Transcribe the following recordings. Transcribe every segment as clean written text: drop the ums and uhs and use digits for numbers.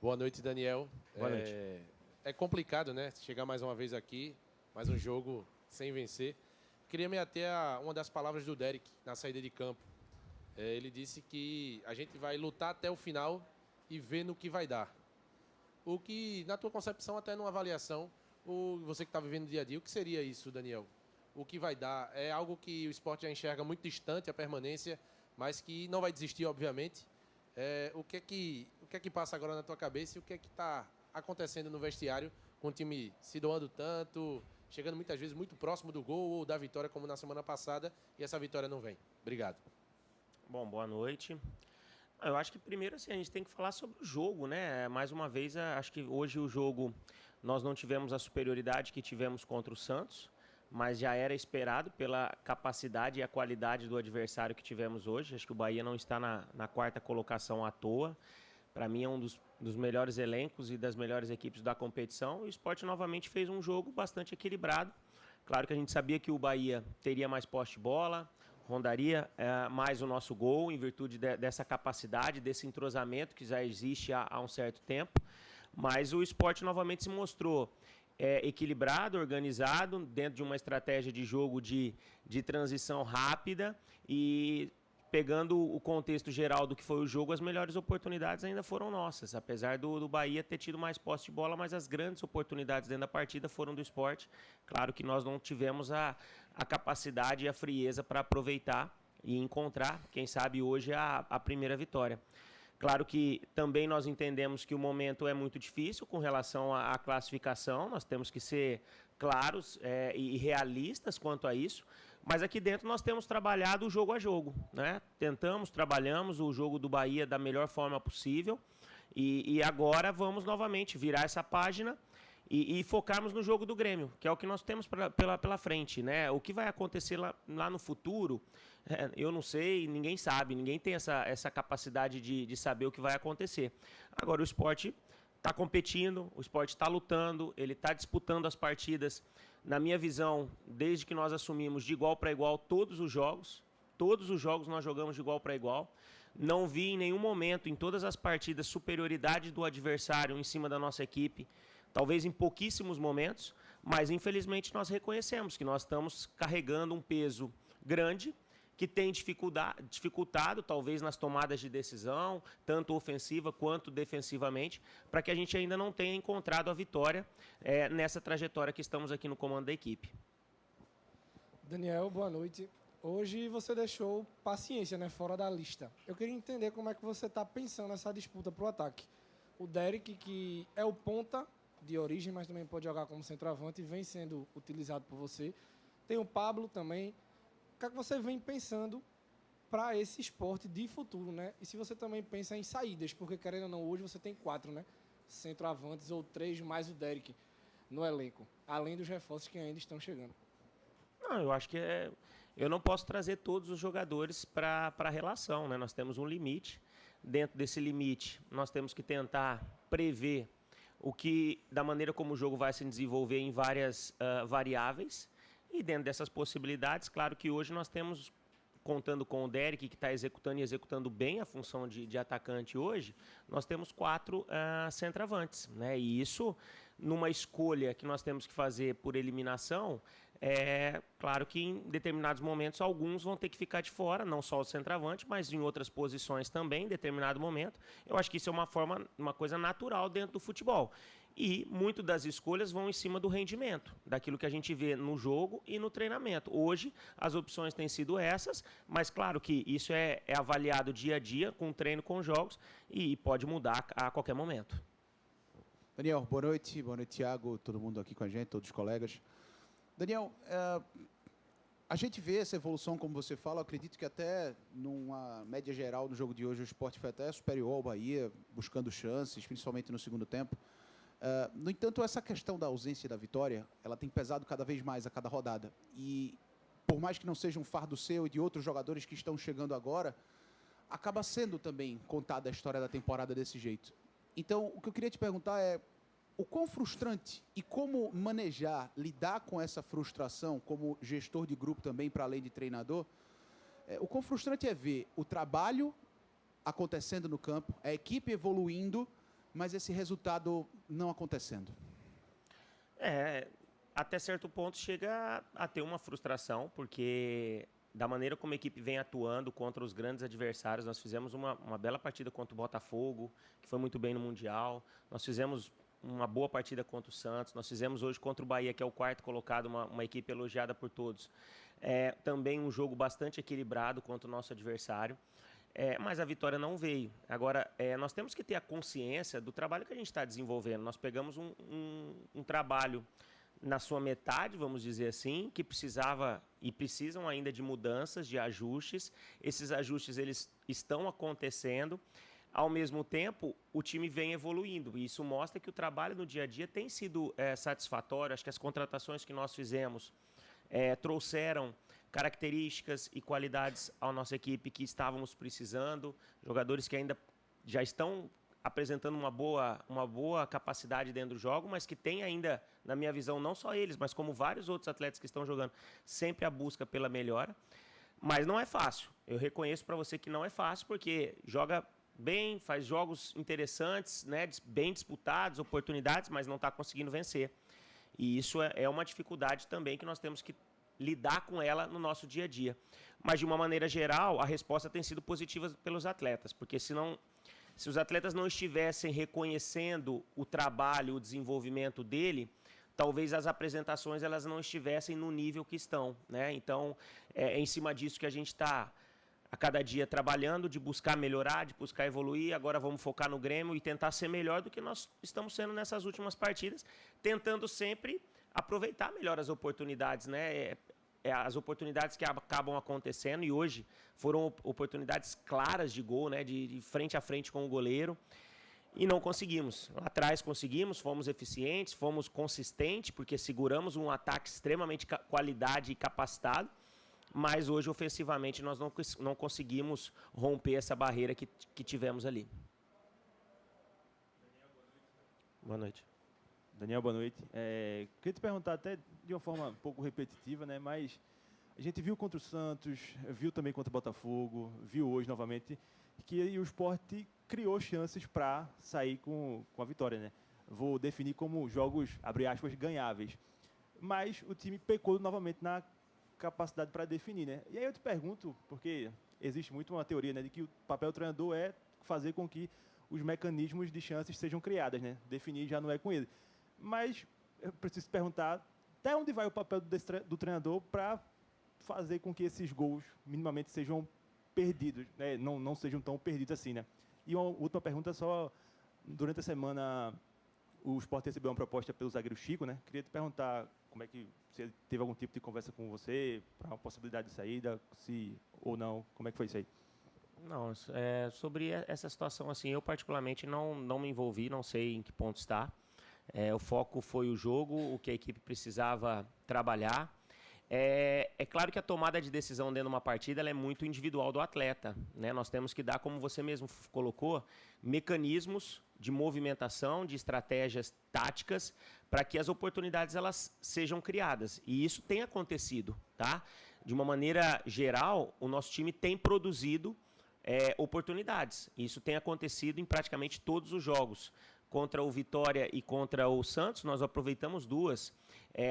Boa noite, Daniel. Boa noite. É complicado, né? Chegar mais uma vez aqui, mais um jogo sem vencer. Queria me ater a uma das palavras do Derek na saída de campo. Ele disse que a gente vai lutar até o final e ver no que vai dar. O que, na tua concepção, até numa avaliação, você que está vivendo o dia a dia, o que seria isso, Daniel? O que vai dar? É algo que o esporte já enxerga muito distante, a permanência, mas que não vai desistir, obviamente. O que é que passa agora na tua cabeça e o que é que está acontecendo no vestiário com o time se doando tanto, chegando muitas vezes muito próximo do gol ou da vitória, como na semana passada, e essa vitória não vem? Obrigado. Bom, boa noite. Eu acho que primeiro assim, a gente tem que falar sobre o jogo, né? Mais uma vez, acho que hoje o jogo nós não tivemos a superioridade que tivemos contra o Santos, mas já era esperado pela capacidade e a qualidade do adversário que tivemos hoje. Acho que o Bahia não está na quarta colocação à toa. Para mim é um dos melhores elencos e das melhores equipes da competição. E o Sport novamente fez um jogo bastante equilibrado. Claro que a gente sabia que o Bahia teria mais posse de bola, rondaria mais o nosso gol, em virtude dessa capacidade, desse entrosamento que já existe há um certo tempo. Mas o Sport novamente se mostrou equilibrado, organizado, dentro de uma estratégia de jogo de transição rápida e pegando o contexto geral do que foi o jogo, as melhores oportunidades ainda foram nossas. Apesar do Bahia ter tido mais posse de bola, mas as grandes oportunidades dentro da partida foram do Sport. Claro que nós não tivemos a capacidade e a frieza para aproveitar e encontrar, quem sabe hoje, a primeira vitória. Claro que também nós entendemos que o momento é muito difícil com relação à classificação, nós temos que ser claros e realistas quanto a isso, mas aqui dentro nós temos trabalhado o jogo a jogo, né? Trabalhamos o jogo do Bahia da melhor forma possível e agora vamos novamente virar essa página e focarmos no jogo do Grêmio, que é o que nós temos pela frente, né? O que vai acontecer lá no futuro, eu não sei, ninguém sabe, ninguém tem essa capacidade de saber o que vai acontecer. Agora, o esporte está competindo, o esporte está lutando, ele está disputando as partidas, na minha visão, desde que nós assumimos de igual para igual todos os jogos. Todos os jogos nós jogamos de igual para igual. Não vi em nenhum momento, em todas as partidas, superioridade do adversário em cima da nossa equipe. Talvez em pouquíssimos momentos, mas infelizmente nós reconhecemos que nós estamos carregando um peso grande que tem dificultado, talvez, nas tomadas de decisão, tanto ofensiva quanto defensivamente, para que a gente ainda não tenha encontrado a vitória nessa trajetória que estamos aqui no comando da equipe. Daniel, boa noite. Hoje você deixou paciência, né, fora da lista. Eu queria entender como é que você está pensando nessa disputa para o ataque. O Derek, que é o ponta de origem, mas também pode jogar como centroavante e vem sendo utilizado por você. Tem o Pablo também. O que é que você vem pensando para esse esporte de futuro, né? E se você também pensa em saídas, porque querendo ou não, hoje você tem 4, né? Centroavantes ou 3 mais o Derek no elenco, além dos reforços que ainda estão chegando. Não, eu acho que eu não posso trazer todos os jogadores para a relação, né? Nós temos um limite. Dentro desse limite, nós temos que tentar prever da maneira como o jogo vai se desenvolver em várias variáveis. E dentro dessas possibilidades, claro que hoje nós temos, contando com o Derek, que está executando bem a função de atacante hoje, nós temos 4 centroavantes, né? E isso, numa escolha que nós temos que fazer por eliminação, claro que em determinados momentos alguns vão ter que ficar de fora, não só o centroavante, mas em outras posições também, em determinado momento. Eu acho que isso é uma coisa natural dentro do futebol. E muito das escolhas vão em cima do rendimento, daquilo que a gente vê no jogo e no treinamento. Hoje, as opções têm sido essas, mas claro que isso é avaliado dia a dia, com treino, com jogos, e pode mudar a qualquer momento. Daniel, boa noite, Thiago, todo mundo aqui com a gente, todos os colegas. Daniel, a gente vê essa evolução, como você fala, eu acredito que até numa média geral no jogo de hoje o Sport foi até superior ao Bahia, buscando chances, principalmente no segundo tempo. No entanto, essa questão da ausência da vitória, ela tem pesado cada vez mais a cada rodada. E por mais que não seja um fardo seu e de outros jogadores que estão chegando agora, acaba sendo também contada a história da temporada desse jeito. Então, o que eu queria te perguntar é o quão frustrante e como manejar, lidar com essa frustração como gestor de grupo também, para além de treinador, o quão frustrante é ver o trabalho acontecendo no campo, a equipe evoluindo, mas esse resultado não acontecendo? Até certo ponto chega a ter uma frustração, porque da maneira como a equipe vem atuando contra os grandes adversários, nós fizemos uma bela partida contra o Botafogo, que foi muito bem no Mundial, nós fizemos uma boa partida contra o Santos, nós fizemos hoje contra o Bahia, que é o quarto colocado, uma equipe elogiada por todos. Também um jogo bastante equilibrado contra o nosso adversário, mas a vitória não veio. Agora, nós temos que ter a consciência do trabalho que a gente está desenvolvendo. Nós pegamos um trabalho na sua metade, vamos dizer assim, que precisava e precisam ainda de mudanças, de ajustes. Esses ajustes eles estão acontecendo. Ao mesmo tempo, o time vem evoluindo. E isso mostra que o trabalho no dia a dia tem sido satisfatório. Acho que as contratações que nós fizemos trouxeram características e qualidades à nossa equipe que estávamos precisando. Jogadores que ainda já estão apresentando uma boa capacidade dentro do jogo, mas que tem ainda, na minha visão, não só eles, mas como vários outros atletas que estão jogando, sempre a busca pela melhora. Mas não é fácil. Eu reconheço para você que não é fácil, porque joga bem, faz jogos interessantes, né, bem disputados, oportunidades, mas não está conseguindo vencer. E isso é uma dificuldade também que nós temos que lidar com ela no nosso dia a dia. Mas, de uma maneira geral, a resposta tem sido positiva pelos atletas, porque se os atletas não estivessem reconhecendo o trabalho, o desenvolvimento dele, talvez as apresentações elas não estivessem no nível que estão, né? Então, é em cima disso que a gente está a cada dia trabalhando, de buscar melhorar, de buscar evoluir. Agora vamos focar no Grêmio e tentar ser melhor do que nós estamos sendo nessas últimas partidas, tentando sempre aproveitar melhor as oportunidades, né? As oportunidades que acabam acontecendo, e hoje foram oportunidades claras de gol, né? De frente a frente com o goleiro, e não conseguimos. Lá atrás conseguimos, fomos eficientes, fomos consistentes, porque seguramos um ataque extremamente qualidade e capacitado, mas hoje ofensivamente nós não conseguimos romper essa barreira que tivemos ali. Boa noite. Daniel, boa noite. Queria te perguntar até de uma forma um pouco repetitiva, né? Mas a gente viu contra o Santos, viu também contra o Botafogo, viu hoje novamente que o Sport criou chances para sair com a vitória, né? Vou definir como jogos, abre aspas, ganháveis. Mas o time pecou novamente na capacidade para definir, né? E aí eu te pergunto, porque existe muito uma teoria, né, de que o papel do treinador é fazer com que os mecanismos de chances sejam criadas, né? Definir já não é com ele. Mas eu preciso perguntar até onde vai o papel do treinador para fazer com que esses gols minimamente sejam perdidos, né? Não sejam tão perdidos assim, né? E uma última pergunta só, durante a semana o Sport recebeu uma proposta pelo zagueiro Chico, né? Queria te perguntar como é que, se ele teve algum tipo de conversa com você para uma possibilidade de saída, se ou não, como é que foi isso aí? Não, sobre essa situação, assim, eu particularmente não me envolvi, não sei em que ponto está. O foco foi o jogo, o que a equipe precisava trabalhar. É claro que a tomada de decisão dentro de uma partida ela é muito individual do atleta, né? Nós temos que dar, como você mesmo colocou, mecanismos de movimentação, de estratégias táticas, para que as oportunidades elas sejam criadas. E isso tem acontecido, tá? De uma maneira geral, o nosso time tem produzido oportunidades. Isso tem acontecido em praticamente todos os jogos. Contra o Vitória e contra o Santos, nós aproveitamos duas.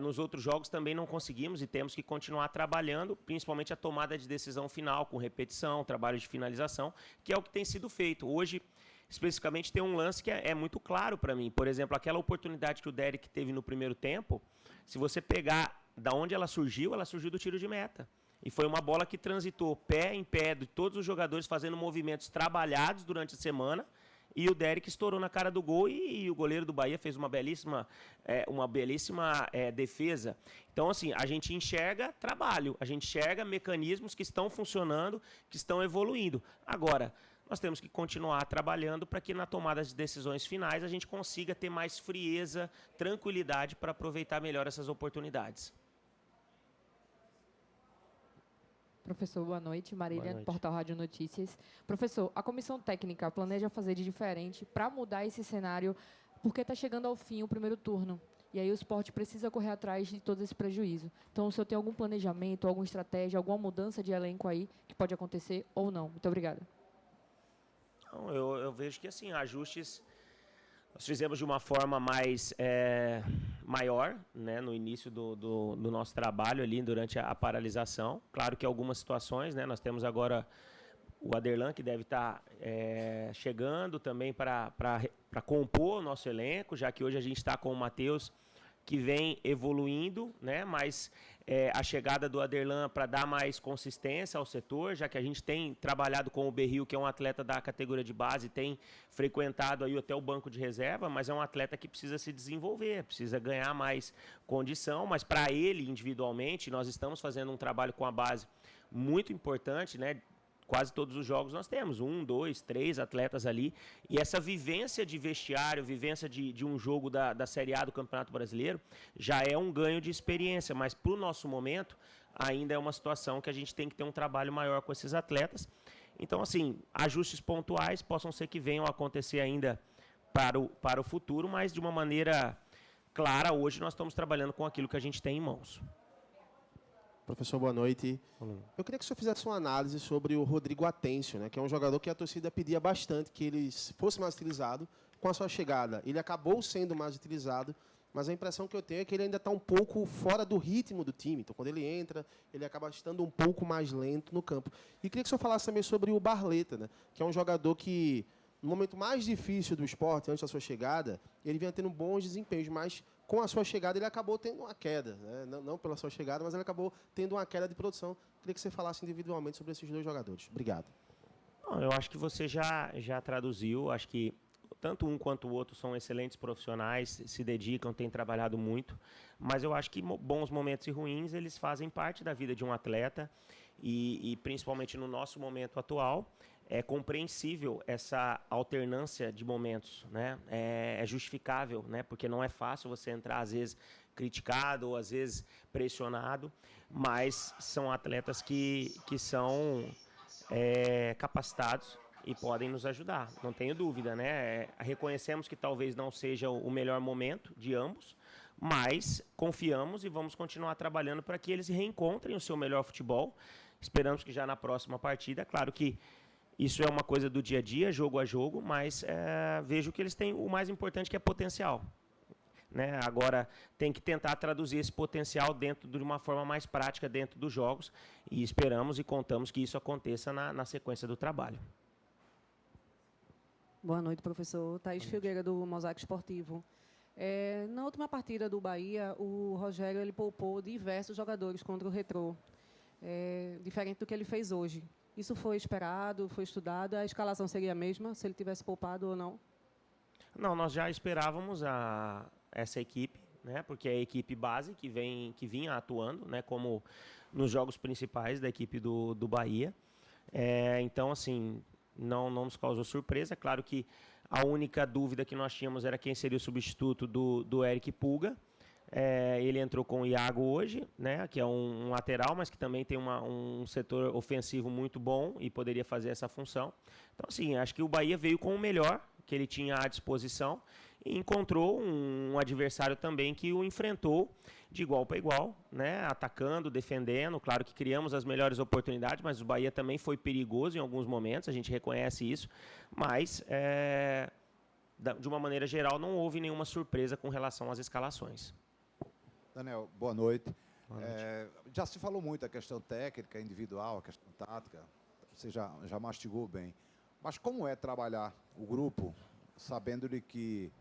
Nos outros jogos também não conseguimos e temos que continuar trabalhando, principalmente a tomada de decisão final, com repetição, trabalho de finalização, que é o que tem sido feito. Hoje, especificamente, tem um lance que é muito claro para mim. Por exemplo, aquela oportunidade que o Derek teve no primeiro tempo, se você pegar da onde ela surgiu do tiro de meta. E foi uma bola que transitou pé em pé de todos os jogadores fazendo movimentos trabalhados durante a semana, e o Derek estourou na cara do gol e o goleiro do Bahia fez uma belíssima defesa. Então, assim, a gente enxerga trabalho, a gente enxerga mecanismos que estão funcionando, que estão evoluindo. Agora, nós temos que continuar trabalhando para que na tomada de decisões finais a gente consiga ter mais frieza, tranquilidade para aproveitar melhor essas oportunidades. Professor, boa noite. Marília, Boa noite. Portal Rádio Notícias. Professor, a comissão técnica planeja fazer de diferente para mudar esse cenário, porque está chegando ao fim o primeiro turno. E aí o Sport precisa correr atrás de todo esse prejuízo. Então, o senhor tem algum planejamento, alguma estratégia, alguma mudança de elenco aí que pode acontecer ou não? Muito obrigada. Não, eu vejo que, assim, ajustes Nós fizemos de uma forma mais maior, né, no início do nosso trabalho ali, durante a paralisação. Claro que algumas situações, né, nós temos agora o Aderlan, que deve estar chegando também para compor o nosso elenco, já que hoje a gente está com o Matheus, que vem evoluindo, né, mas a chegada do Aderlan para dar mais consistência ao setor, já que a gente tem trabalhado com o Berril, que é um atleta da categoria de base, tem frequentado aí até o banco de reserva, mas é um atleta que precisa se desenvolver, precisa ganhar mais condição, mas para ele individualmente, nós estamos fazendo um trabalho com a base muito importante, né? Quase todos os jogos nós temos 1, 2, 3 atletas ali. E essa vivência de vestiário, vivência de um jogo da Série A do Campeonato Brasileiro, já é um ganho de experiência. Mas para o nosso momento, ainda é uma situação que a gente tem que ter um trabalho maior com esses atletas. Então, assim, ajustes pontuais possam ser que venham a acontecer ainda para o futuro, mas de uma maneira clara, hoje nós estamos trabalhando com aquilo que a gente tem em mãos. Professor, boa noite. Eu queria que o senhor fizesse uma análise sobre o Rodrigo Atencio, né, que é um jogador que a torcida pedia bastante que ele fosse mais utilizado com a sua chegada. Ele acabou sendo mais utilizado, mas a impressão que eu tenho é que ele ainda está um pouco fora do ritmo do time. Então, quando ele entra, ele acaba estando um pouco mais lento no campo. E queria que o senhor falasse também sobre o Barleta, né, que é um jogador que, no momento mais difícil do esporte, antes da sua chegada, ele vinha tendo bons desempenhos, mas com a sua chegada ele acabou tendo uma queda, né? Não pela sua chegada, mas ele acabou tendo uma queda de produção. Queria que você falasse individualmente sobre esses dois jogadores. Obrigado. Não, eu acho que você já traduziu, acho que tanto um quanto o outro são excelentes profissionais, se dedicam, têm trabalhado muito, mas eu acho que bons momentos e ruins, eles fazem parte da vida de um atleta e principalmente no nosso momento atual, é compreensível essa alternância de momentos, né? É justificável, né? Porque não é fácil você entrar, às vezes, criticado ou, às vezes, pressionado, mas são atletas que são capacitados e podem nos ajudar, não tenho dúvida, né? Reconhecemos que talvez não seja o melhor momento de ambos, mas confiamos e vamos continuar trabalhando para que eles reencontrem o seu melhor futebol. Esperamos que já na próxima partida, claro que isso é uma coisa do dia a dia, jogo a jogo, mas vejo que eles têm o mais importante, que é potencial. Né? Agora, tem que tentar traduzir esse potencial dentro de uma forma mais prática dentro dos jogos e esperamos e contamos que isso aconteça na sequência do trabalho. Boa noite, professor. Thaís Filgueira, do Mosaico Esportivo. Na última partida do Bahia, o Rogério ele poupou diversos jogadores contra o Retrô, diferente do que ele fez hoje. Isso foi esperado, foi estudado? A escalação seria a mesma, se ele tivesse poupado ou não? Não, nós já esperávamos essa equipe, né? Porque é a equipe base que vinha atuando, né? Como nos jogos principais da equipe do Bahia. Então, assim, não nos causou surpresa. Claro que a única dúvida que nós tínhamos era quem seria o substituto do Eric Pulga. Ele entrou com o Iago hoje, né, que é um lateral, mas que também tem um setor ofensivo muito bom e poderia fazer essa função. Então, assim, acho que o Bahia veio com o melhor que ele tinha à disposição e encontrou um adversário também que o enfrentou de igual para igual, né, atacando, defendendo. Claro que criamos as melhores oportunidades, mas o Bahia também foi perigoso em alguns momentos, a gente reconhece isso, mas de uma maneira geral não houve nenhuma surpresa com relação às escalações. Daniel, boa noite. Já se falou muito a questão técnica, individual, a questão tática, você já mastigou bem. Mas como é trabalhar o grupo, sabendo de que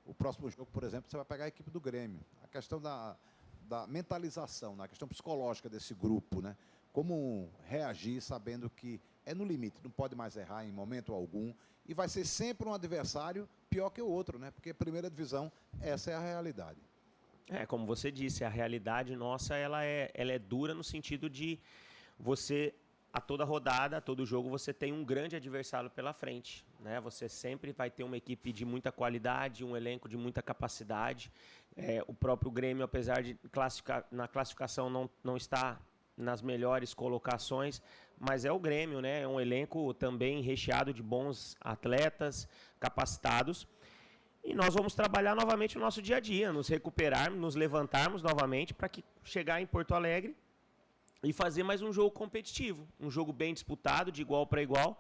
o próximo jogo, por exemplo, você vai pegar a equipe do Grêmio? A questão da mentalização, a questão psicológica desse grupo, né? Como reagir sabendo que é no limite, não pode mais errar em momento algum e vai ser sempre um adversário pior que o outro, né? Porque a primeira divisão, essa é a realidade. Como você disse, a realidade nossa ela é dura no sentido de você, a toda rodada, a todo jogo, você tem um grande adversário pela frente. Né? Você sempre vai ter uma equipe de muita qualidade, um elenco de muita capacidade. O próprio Grêmio, apesar de na classificação não estar nas melhores colocações, mas é o Grêmio, né? É um elenco também recheado de bons atletas, capacitados. E nós vamos trabalhar novamente o nosso dia a dia, nos recuperarmos, nos levantarmos novamente para que chegar em Porto Alegre e fazer mais um jogo competitivo, um jogo bem disputado, de igual para igual,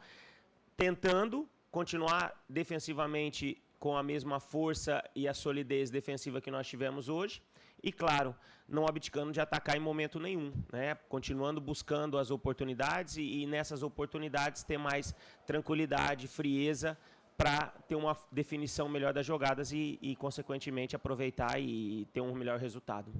tentando continuar defensivamente com a mesma força e a solidez defensiva que nós tivemos hoje. E, claro, não abdicando de atacar em momento nenhum, né? Continuando buscando as oportunidades e nessas oportunidades ter mais tranquilidade, frieza, para ter uma definição melhor das jogadas e, consequentemente, aproveitar e ter um melhor resultado.